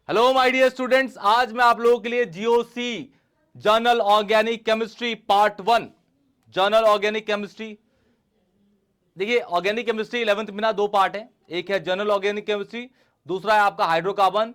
Hello my dear students, आज मैं आप लोगों के लिए GOC journal organic chemistry part 1 journal organic chemistry. देखिए, ऑर्गेनिक केमिस्ट्री 11th में ना दो पार्ट है, एक है जनरल ऑर्गेनिक केमिस्ट्री, दूसरा है आपका हाइड्रोकार्बन।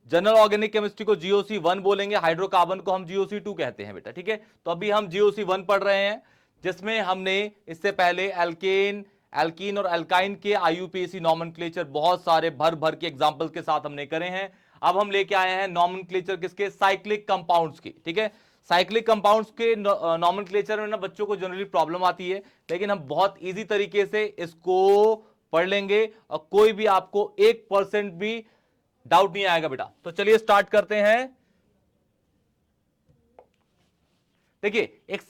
जनरल ऑर्गेनिक केमिस्ट्री को जीओसी 1 बोलेंगे, हाइड्रोकार्बन को हम जीओसी 2 कहते हैं बेटा। ठीक है, तो अभी हम जीओसी 1 पढ़ रहे हैं, जिसमें हमने इससे पहले एल्केन, एल्कीन और एल्काइन के आईयूपीएसी नॉमेनक्लेचर बहुत सारे भर भर के एग्जांपल के साथ हमने करे हैं। अब हम लेके आए हैं नॉमेनक्लेचर किसके, साइक्लिक कंपाउंड्स की। ठीक है, साइक्लिक कंपाउंड्स के नॉमेनक्लेचर में ना बच्चों को जनरली प्रॉब्लम आती है, लेकिन हम बहुत इजी तरीके से इसको पढ़ लेंगे और कोई भी आपको 1% भी डाउट नहीं आएगा बेटा। तो चलिए स्टार्ट करते हैं। देखिए, एक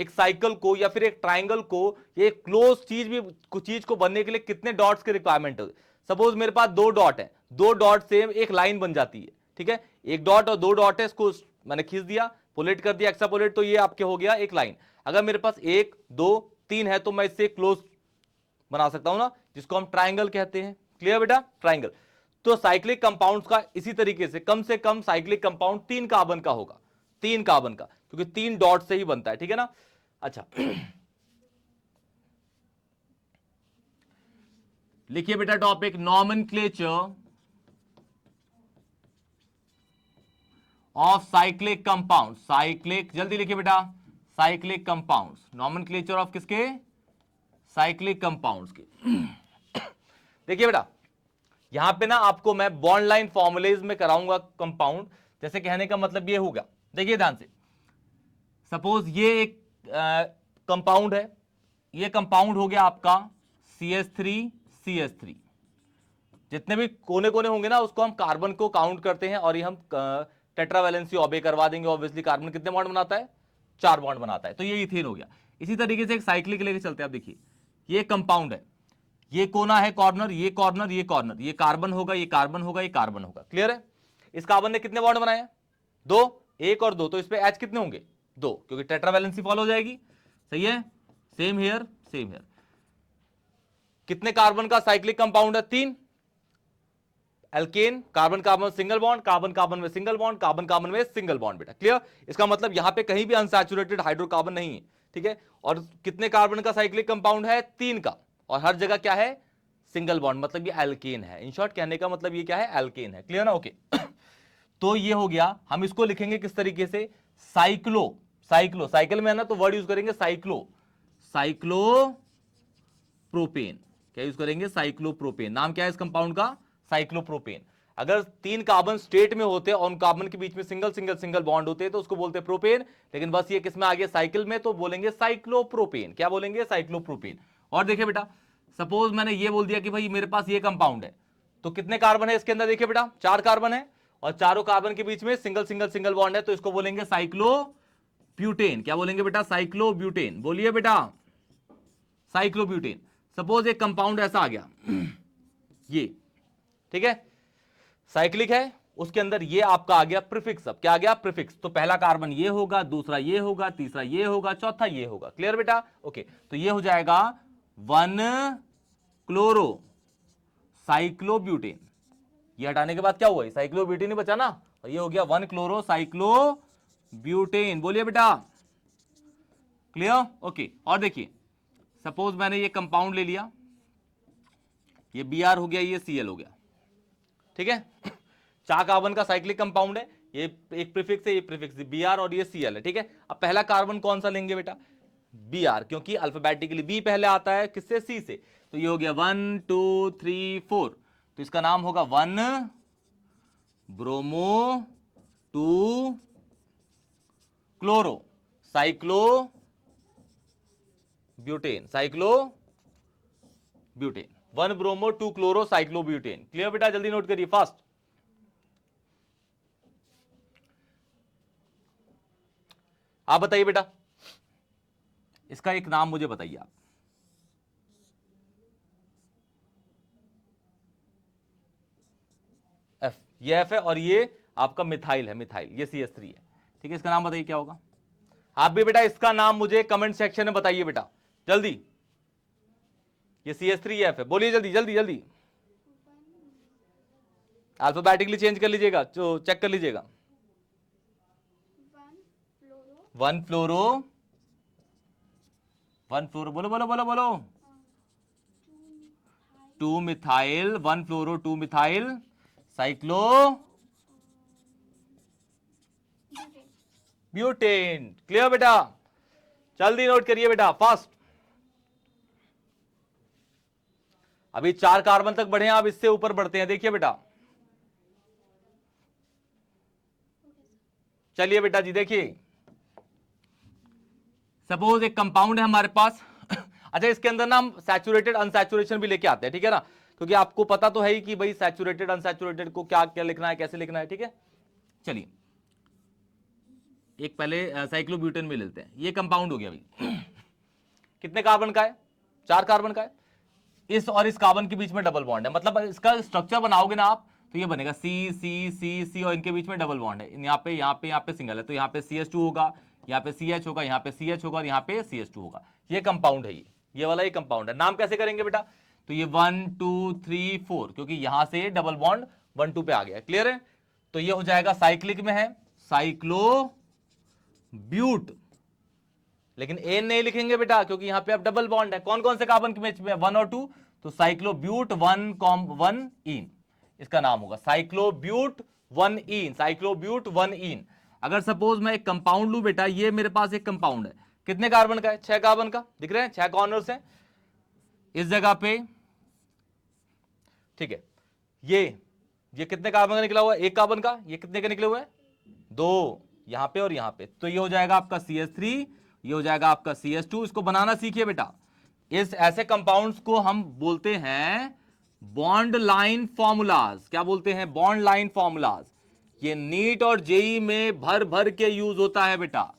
साइकिल को या फिर एक ट्राइंगल को, ये क्लोज चीज भी, कुछ चीज को बनने के लिए कितने डॉट्स की रिक्वायरमेंट है। सपोज मेरे पास दो डॉट है, दो डॉट से एक लाइन बन जाती है। ठीक है, एक डॉट और दो डॉट है, इसको मैंने खींच दिया, पोलेट कर दिया, एक्स्ट्रापोलेट, तो ये आपके हो गया एक लाइन। अगर मेरे पास एक दो तीन है तो मैं इससे क्लोज बना सकता हूं ना, जिसको हम ट्राइंगल कहते हैं। क्लियर बेटा, ट्राइंगल। तो साइक्लिक कंपाउंड्स का इसी तरीके से कम साइक्लिक कंपाउंड 3 कार्बन का होगा, 3 कार्बन का, क्योंकि 3 डॉट से ही बनता है। ठीक है ना। अच्छा लिखिए बेटा topic, nomenclature of cyclic compound. Cyclic, जल्दी लिखिए बेटा, साइक्लिक कंपाउंड्स, नॉमेनक्लेचर ऑफ किसके, साइक्लिक कंपाउंड्स के। देखिए बेटा, यहां पे ना आपको मैं बॉन्ड लाइन फॉर्मुलेज में कराऊंगा कंपाउंड। जैसे कहने का मतलब ये होगा, देखिए ध्यान से, सपोज ये एक कंपाउंड है, ये कंपाउंड हो गया आपका CH3CH3। जितने भी कोने कोने होंगे ना, उसको हम कार्बन को काउंट करते हैं और ये हम टेट्रावैलेंसी ऑबे करवा देंगे। ऑब्वियसली कार्बन कितने बॉन्ड बनाता है, 4 बॉन्ड बनाता है, तो ये इथेन हो गया। इसी तरीके से एक साइक्लिक लेके चलते हैं। आप देखिए, ये कंपाउंड है, ये कोना है कॉर्नर, ये कॉर्नर, ये कॉर्नर, ये कार्बन होगा, ये कार्बन होगा, ये कार्बन होगा। क्लियर है। इस कार्बन ने कितने बॉन्ड बनाए, दो, एक और दो, तो इस पे H कितने होंगे, दो, क्योंकि टेट्रावैलेंसी फॉलो हो जाएगी। सही है, सेम हियर सेम हियर। कितने कार्बन का साइक्लिक कंपाउंड है, 3। Alkane, carbon carbon single bond, carbon carbon में सिंगल बॉन्ड, कार्बन कार्बन में सिंगल बॉन्ड बेटा। क्लियर। इसका मतलब यहां पे कहीं भी अनसैचुरेटेड हाइड्रोकार्बन नहीं है। ठीक है, और कितने कार्बन का साइक्लिक कंपाउंड है, 3 का, और हर जगह क्या है, सिंगल बॉन्ड, मतलब ये एल्केन है। इन शॉर्ट कहने का मतलब ये क्या है, एल्केन है। क्लियर ना, ओके। तो ये हो गया। हम इसको लिखेंगे किस तरीके से, साइक्लो, साइक्लो, साइकिल में है ना तो वर्ड यूज करेंगे साइक्लो, साइक्लो प्रोपेन। क्या यूज करेंगे, साइक्लोप्रोपेन। नाम क्या है इस कंपाउंड का, साइक्लोप्रोपेन। अगर 3 कार्बन स्टेट में होते और उन कार्बन के बीच में सिंगल सिंगल सिंगल बॉन्ड होते तो उसको बोलते प्रोपेन, लेकिन बस ये किसमें आ गया, साइकिल में, तो बोलेंगे साइक्लोप्रोपेन। क्या बोलेंगे, साइक्लोप्रोपेन। और देखिए बेटा, सपोज मैंने ये बोल दिया कि भाई मेरे पास ये कंपाउंड है, तो कितने कार्बन है इसके अंदर, देखिए बेटा 4 कार्बन है, और चारों कार्बन के बीच में सिंगल सिंगल सिंगल बॉन्ड है, तो इसको बोलेंगे साइक्लोब्यूटेन। क्या बोलेंगे बेटा, साइक्लोब्यूटेन। बोलिए बेटा, साइक्लोब्यूटेन। सपोज एक कंपाउंड ऐसा आ गया ये, ठीक है, साइक्लिक है, उसके अंदर ये आपका आ गया प्रीफिक्स। अब क्या आ गया, प्रीफिक्स। तो पहला कार्बन ये होगा, दूसरा ये होगा, तीसरा ये होगा, चौथा ये होगा। क्लियर बेटा, ओके। तो ये हो जाएगा 1 क्लोरो साइक्लोब्यूटेन। ये हटाने के बाद क्या हुआ, साइक्लोब्यूटेन ही बचा ना, और ये हो गया 1 क्लोरो साइक्लोब्यूटेन। बोलिए बेटा, क्लियर, ओके। और देखिए, सपोज मैंने ये कंपाउंड ले लिया, ये Br हो गया, ये Cl हो गया। ठीक है, 4 कार्बन का साइक्लिक कंपाउंड है, ये एक प्रीफिक्स है, ये प्रीफिक्स Br और ये Cl है। ठीक है, अब पहला कार्बन कौन सा लेंगे बेटा, Br, क्योंकि अल्फाबेटिकली B पहले आता है किससे, C से। तो ये हो गया 1 2 3 4, तो इसका नाम होगा 1 bromo 2 chloro cyclo butane, cyclo butane, 1 bromo 2 chloro cyclobutane. Clear बेटा, जल्दी नोट करिए फास्ट। आप बताइए बेटा, इसका एक नाम मुझे बताइए आप। एफ, ये एफ है, और ये आपका मिथाइल है, मिथाइल, ये CH3 है। ठीक है, इसका नाम बताइए क्या होगा। आप भी बेटा इसका नाम मुझे कमेंट सेक्शन में बताइए बेटा, जल्दी। ये CH3 एफ है, बोलिए जल्दी जल्दी जल्दी। अल्फाबेटिकली चेंज कर लीजिएगा, तो चेक कर लीजिएगा। 1 फ्लोरो बोलो बोलो बोलो बोलो। 2 मिथाइल 1 फ्लोरो 2 मिथाइल साइक्लो ब्यूटेन। क्लियर बेटा, जल्दी नोट करिए बेटा, फास्ट। अभी 4 कार्बन तक बढ़े हैं, अब इससे ऊपर बढ़ते हैं। देखिए बेटा, चलिए बेटा जी देखिए, सपोज एक कंपाउंड है हमारे पास। अच्छा, इसके अंदर ना हम सैचुरेटेड अनसैचुरेशन भी लेके आते हैं, ठीक है ना, क्योंकि आपको पता तो है ही कि भाई सैचुरेटेड अनसैचुरेटेड को क्या क्या लिखना है, कैसे लिखना है, ठीक है। चलिए एक पहले साइक्लोब्यूटेन में लेते हैं। ये कंपाउंड हो गया भाई। कितने कार्बन का है? 4 कार्बन का है। इस और इस कार्बन के बीच में डबल बॉन्ड है, मतलब इसका स्ट्रक्चर बनाओगे ना आप तो ये बनेगा सी सी सी सी, और इनके बीच में डबल बॉन्ड है। यहाँ पे यहाँ पे यहाँ पे सिंगल है, तो यहाँ पे CH2 होगा, यहाँ पे CH होगा, यहाँ पे CH होगा और यहाँ पे CH2 होगा। ये कंपाउंड है, ये वाला ये कंपाउंड है। नाम कैसे करेंगे बेटा? तो ये 1 2 3 4, क्योंकि यहां से डबल बॉन्ड 1 2 पे आ गया। क्लियर है? तो ये हो जाएगा साइक्लिक में है, साइक्लो ब्यूट, लेकिन एन नहीं लिखेंगे बेटा क्योंकि यहां पे अब डबल बॉन्ड है। कौन कौन से कार्बन के बीच में? 1 और 2, तो साइक्लोब्यूट 1 इन, इसका नाम होगा साइक्लोब्यूट 1 इन, साइक्लोब्यूट 1 इन। अगर सपोज मैं एक कंपाउंड लू बेटा, ये मेरे पास एक कंपाउंड है, कितने कार्बन का है? 6 कार्बन का, दिख रहे हैं 6 कॉर्नर्स हैं इस जगह पे, ठीक है। ये कितने कार्बन का निकला हुआ है? 1 कार्बन का। ये कितने का निकले हुए हैं? 2, यहां पे और यहां पे। तो ये हो जाएगा आपका CH3, ये हो जाएगा आपका CH2। इसको बनाना सीखिए बेटा। इस ऐसे कंपाउंड्स को हम बोलते हैं बॉन्ड लाइन फॉर्मूलाज। क्या बोलते हैं? Bond line formulas. ये नीट और जेई में भर भर के यूज होता है बेटा,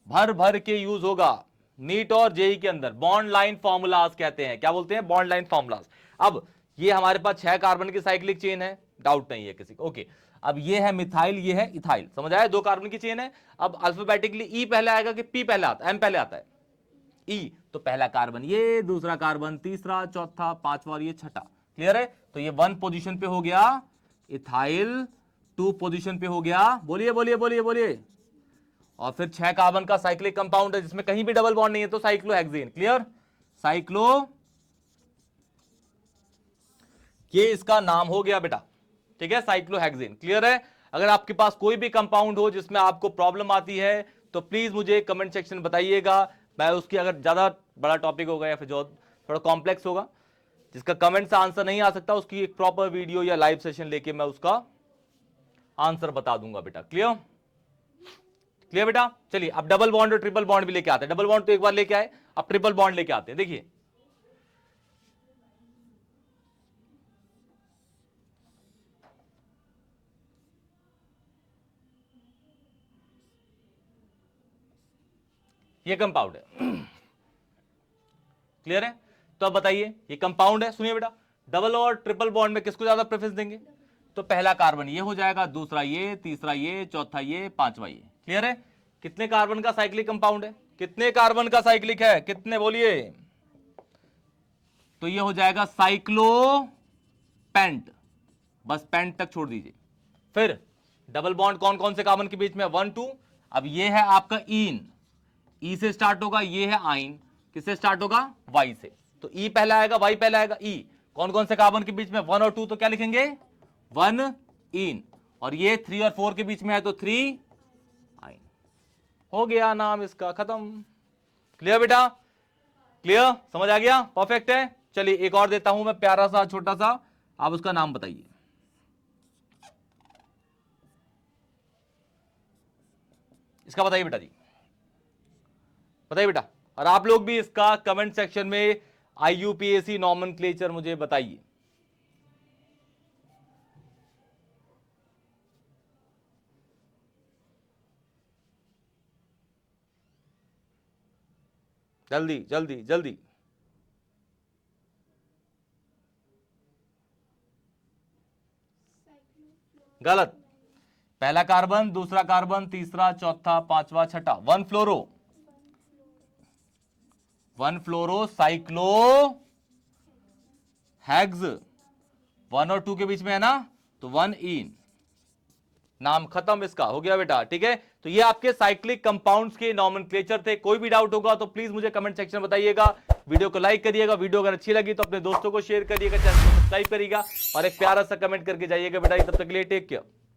भर भर के यूज होगा नीट और जेई के अंदर। बॉन्ड लाइन फॉर्मूलाज कहते हैं। क्या बोलते हैं? Bond line formulas. अब ये हमारे पास 6 कार्बन की साइक्लिक चेन है, डाउट नहीं है किसी को। ओके, अब ये है मिथाइल, ये है इथाइल, समझ आया? 2 कार्बन की चेन है। अब अल्फाबेटिकली ई पहले आएगा कि पी पहले आता है? एम पहले आता है। ई, तो पहला कार्बन ये, दूसरा कार्बन, तीसरा, चौथा, पांचवा और ये छठा। क्लियर है? तो ये 1 पोजीशन पे हो गया इथाइल, 2 पोजीशन पे हो गया, बोलिए बोलिए बोलिए बोलिए, और फिर 6 कार्बन का साइक्लिक कंपाउंड है जिसमें कहीं भी डबल बॉन्ड नहीं है, तो साइक्लोहेक्सेन। क्लियर? साइक्लो, ये इसका नाम हो गया बेटा, ठीक है, साइक्लोहेक्सेन। क्लियर है? अगर आपके पास कोई भी कंपाउंड हो जिसमें आपको प्रॉब्लम आती है तो प्लीज मुझे कमेंट सेक्शन में बताइएगा। मैं उसकी, अगर ज्यादा बड़ा टॉपिक होगा या फिर जो थोड़ा कॉम्प्लेक्स होगा जिसका कमेंट से आंसर नहीं आ सकता, उसकी एक प्रॉपर वीडियो या लाइव सेशन लेके मैं उसका आंसर बता दूंगा बेटा। क्लियर? क्लियर बेटा? चलिए अब डबल बॉन्ड और ट्रिपल बॉन्ड भी लेके आते हैं। डबल बॉन्ड तो एक बार लेके आए, अब ट्रिपल बॉन्ड लेके आते हैं। देखिए ये कंपाउंड है। क्लियर है? तो अब बताइए, ये कंपाउंड है। सुनिए बेटा, डबल और ट्रिपल बॉन्ड में किसको ज्यादा प्रेफरेंस देंगे? तो पहला कार्बन ये हो जाएगा, दूसरा ये, तीसरा ये, चौथा ये, पांचवा ये। क्लियर है? कितने कार्बन का साइक्लिक कंपाउंड है? कितने कार्बन का साइक्लिक है? कितने बोलिए? तो ये हो जाएगा साइक्लोपेंट, बस पेंट तक छोड़ दीजिए। फिर डबल बॉन्ड कौन कौन से कार्बन के बीच में? 1 2। अब ये है आपका इन, ई से स्टार्ट होगा, ये है आइन, किससे स्टार्ट होगा? वाई से। तो ई पहला आएगा, वाई पहला आएगा, ई। कौन कौन से कार्बन के बीच में? 1 और 2, तो क्या लिखेंगे? 1 इन। और ये 3 और 4 के बीच में है तो 3 आइन। हो गया नाम इसका खत्म। क्लियर बेटा? क्लियर? समझ आ गया? परफेक्ट है। चलिए एक और देता हूं मैं प्यारा सा छोटा सा, आप उसका नाम बताइए। इसका बताइए बेटा जी, बताइए बेटा। और आप लोग भी इसका कमेंट सेक्शन में IUPAC नॉमेनक्लेचर मुझे बताइए। जल्दी जल्दी जल्दी। गलत। पहला कार्बन, दूसरा कार्बन, तीसरा, चौथा, पांचवा, छठा। 1 फ्लोरो, 1 फ्लोरो साइक्लो हेक्स। 1 और 2 के बीच में है ना, तो 1 इन, नाम खत्म, इसका हो गया बेटा। ठीक है, तो ये आपके साइक्लिक कंपाउंड्स के नॉमेनक्लेचर थे। कोई भी डाउट होगा तो प्लीज मुझे कमेंट सेक्शन में बताइएगा। वीडियो को लाइक करिएगा, वीडियो अगर अच्छी लगी तो अपने दोस्तों को शेयर करिएगा, चैनल को सब्सक्राइब करिएगा और एक प्यारा सा कमेंट करके जाइएगा बेटा। तब तक के लिए टेक केयर।